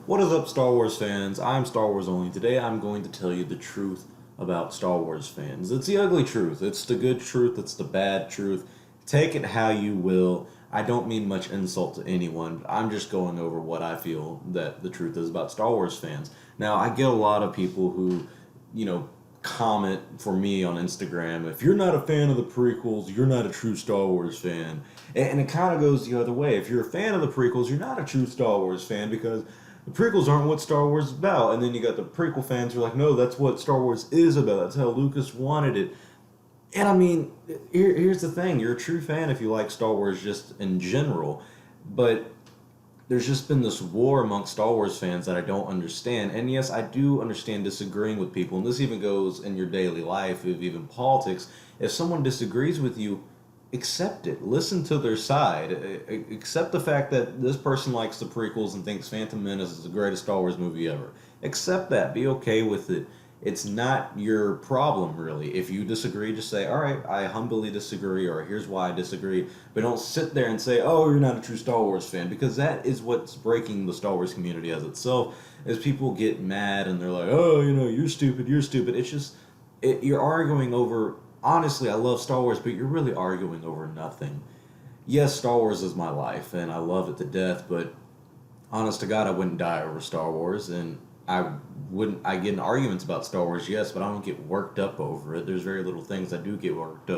What is up, Star Wars fans? I'm Star Wars Only. Today I'm going to tell you the truth about Star Wars fans. It's the ugly truth, it's the good truth, it's the bad truth. Take it how you will. I don't mean much insult to anyone, but I'm just going over what I feel that the truth is about Star Wars fans. Now, I get a lot of people who, you know, comment for me on Instagram, if you're not a fan of the prequels, you're not a true Star Wars fan. And it kind of goes the other way. If you're a fan of the prequels, you're not a true Star Wars fan because the prequels aren't what Star Wars is about. And then you got the prequel fans who are like, no, that's what Star Wars is about. That's how Lucas wanted it. And I mean, here's the thing: you're a true fan if you like Star Wars just in general, but there's just been this war amongst Star Wars fans that I don't understand. And yes, I do understand disagreeing with people, and this even goes in your daily life, if even politics. If someone disagrees with you, accept it. Listen to their side. Accept the fact that this person likes the prequels and thinks Phantom Menace is the greatest Star Wars movie ever. Accept that. Be okay with it. It's not your problem, really. If you disagree, just say, all right, I humbly disagree, or here's why I disagree. But don't sit there and say, oh, you're not a true Star Wars fan, because that is what's breaking the Star Wars community as itself, is people get mad and they're like, oh, you're stupid, you're stupid. It's just, you're arguing over, honestly, I love Star Wars, but you're really arguing over nothing. Yes, Star Wars is my life, and I love it to death, but honest to God, I wouldn't die over Star Wars, and I wouldn't. I get in arguments about Star Wars, yes, but I don't get worked up over it. There's very little things I do get worked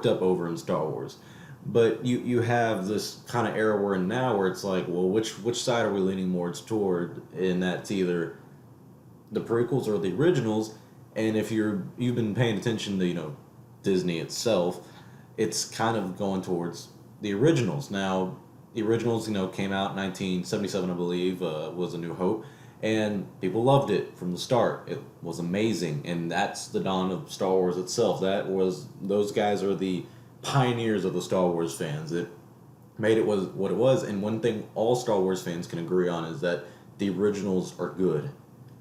up over in Star Wars. But you have this kind of era we're in now, where it's like, well, which side are we leaning more toward? And that's either the prequels or the originals. And if you've been paying attention to Disney itself, it's kind of going towards the originals. Now, the originals came out in 1977, I believe, was A New Hope, and people loved it from the start. It was amazing, and that's the dawn of Star Wars itself. Those guys are the pioneers of the Star Wars fans. It made it was what it was, and one thing all Star Wars fans can agree on is that the originals are good.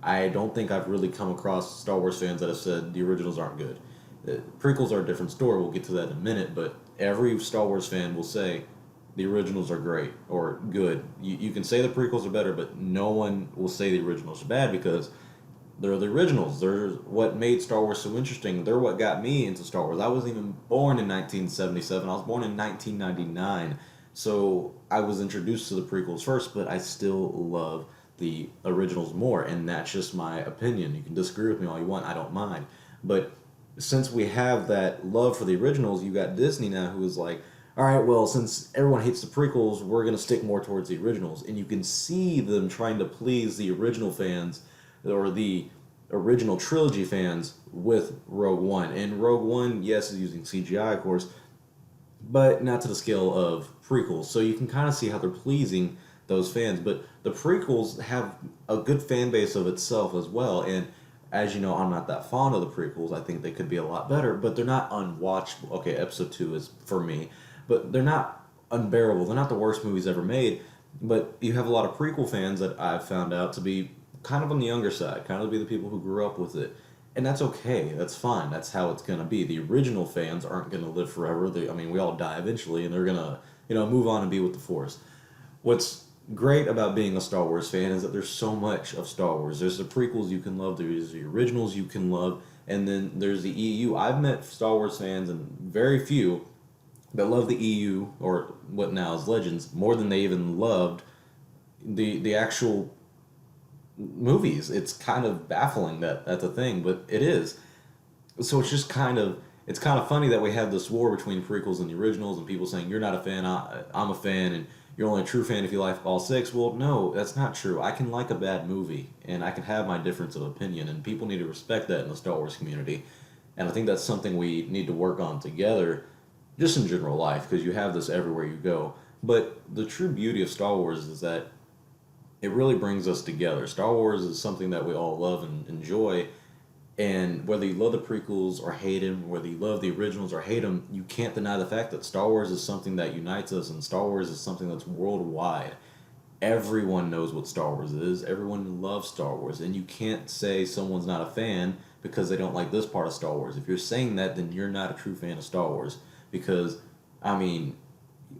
I don't think I've really come across Star Wars fans that have said the originals aren't good. The prequels are a different story. We'll get to that in a minute, but every Star Wars fan will say the originals are great or good. You can say the prequels are better, but no one will say the originals are bad because they're the originals. They're what made Star Wars so interesting. They're what got me into Star Wars. I wasn't even born in 1977. I was born in 1999. So I was introduced to the prequels first, but I still love the originals more, and that's just my opinion. You can disagree with me all you want. I don't mind. But since we have that love for the originals, you got Disney now who is like, all right, well, since everyone hates the prequels, we're going to stick more towards the originals. And you can see them trying to please the original fans or the original trilogy fans with Rogue One. And Rogue One, yes, is using CGI, of course, but not to the scale of prequels. So you can kind of see how they're pleasing those fans. But the prequels have a good fan base of itself as well. And as you know, I'm not that fond of the prequels. I think they could be a lot better, but they're not unwatchable. Okay, episode 2 is for me, but they're not unbearable. They're not the worst movies ever made. But you have a lot of prequel fans that I've found out to be kind of on the younger side, kind of be the people who grew up with it. And that's okay. That's fine. That's how it's going to be. The original fans aren't going to live forever. I mean, we all die eventually, and they're going to, move on and be with the Force. What's great about being a Star Wars fan is that there's so much of Star Wars. There's the prequels you can love, there's the originals you can love, and then there's the EU. I've met Star Wars fans, and very few, that love the EU, or what now is Legends, more than they even loved the actual movies. It's kind of baffling that that's a thing, but it is. So it's kind of funny that we have this war between prequels and the originals, and people saying you're not a fan, I'm a fan, and you're only a true fan if you like all six. Well, no, that's not true. I can like a bad movie, and I can have my difference of opinion, and people need to respect that in the Star Wars community. And I think that's something we need to work on together, just in general life, because you have this everywhere you go. But the true beauty of Star Wars is that it really brings us together. Star Wars is something that we all love and enjoy, and whether you love the prequels or hate them, whether you love the originals or hate them, you can't deny the fact that Star Wars is something that unites us, and Star Wars is something that's worldwide. Everyone knows what Star Wars is. Everyone loves Star Wars, and you can't say someone's not a fan because they don't like this part of Star Wars. If you're saying that, then you're not a true fan of Star Wars. Because, I mean,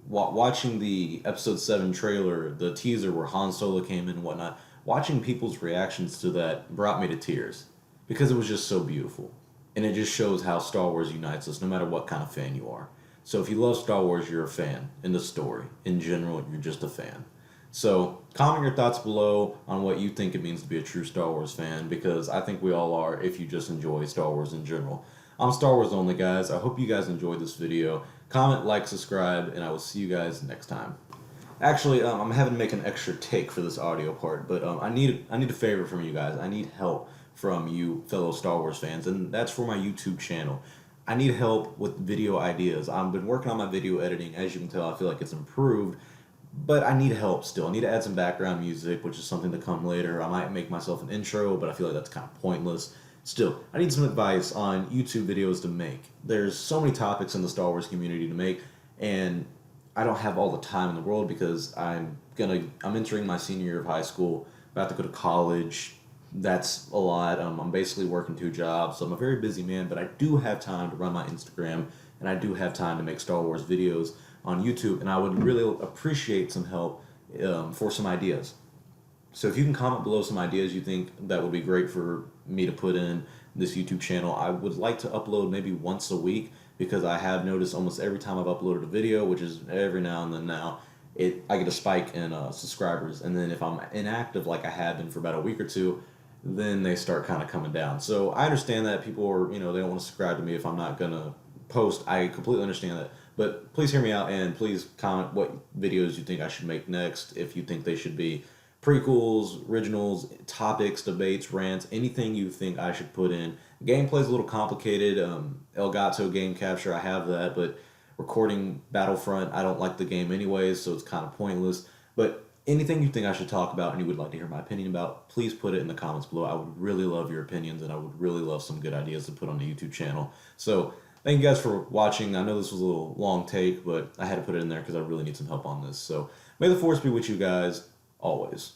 watching the Episode 7 trailer, the teaser where Han Solo came in and whatnot, watching people's reactions to that brought me to tears because it was just so beautiful. And it just shows how Star Wars unites us no matter what kind of fan you are. So if you love Star Wars, you're a fan. In the story, in general, you're just a fan. So comment your thoughts below on what you think it means to be a true Star Wars fan, because I think we all are if you just enjoy Star Wars in general. I'm Star Wars Only, guys. I hope you guys enjoyed this video. Comment, like, subscribe, and I will see you guys next time. Actually, I'm having to make an extra take for this audio part, but I need a favor from you guys. I need help from you fellow Star Wars fans, and that's for my YouTube channel. I need help with video ideas. I've been working on my video editing. As you can tell, I feel like it's improved, but I need help still. I need to add some background music, which is something to come later. I might make myself an intro, but I feel like that's kind of pointless. Still, I need some advice on YouTube videos to make. There's so many topics in the Star Wars community to make, and I don't have all the time in the world because I'm entering my senior year of high school, about to go to college. That's a lot. I'm basically working 2 jobs, so I'm a very busy man, but I do have time to run my Instagram, and I do have time to make Star Wars videos on YouTube, and I would really appreciate some help for some ideas. So if you can comment below some ideas you think that would be great for me to put in this YouTube channel. I would like to upload maybe once a week, because I have noticed almost every time I've uploaded a video, which is every now and then now, I get a spike in subscribers, and then if I'm inactive like I have been for about a week or two, then they start kind of coming down. So I understand that people are, they don't want to subscribe to me if I'm not gonna post. I completely understand that. But please hear me out, and please comment what videos you think I should make next. If you think they should be prequels, originals, topics, debates, rants, anything you think I should put in. Gameplay's a little complicated. Elgato game capture, I have that, but recording Battlefront, I don't like the game anyways, so it's kind of pointless. But anything you think I should talk about and you would like to hear my opinion about, please put it in the comments below. I would really love your opinions, and I would really love some good ideas to put on the YouTube channel. So thank you guys for watching. I know this was a little long take, but I had to put it in there because I really need some help on this. So may the force be with you guys always.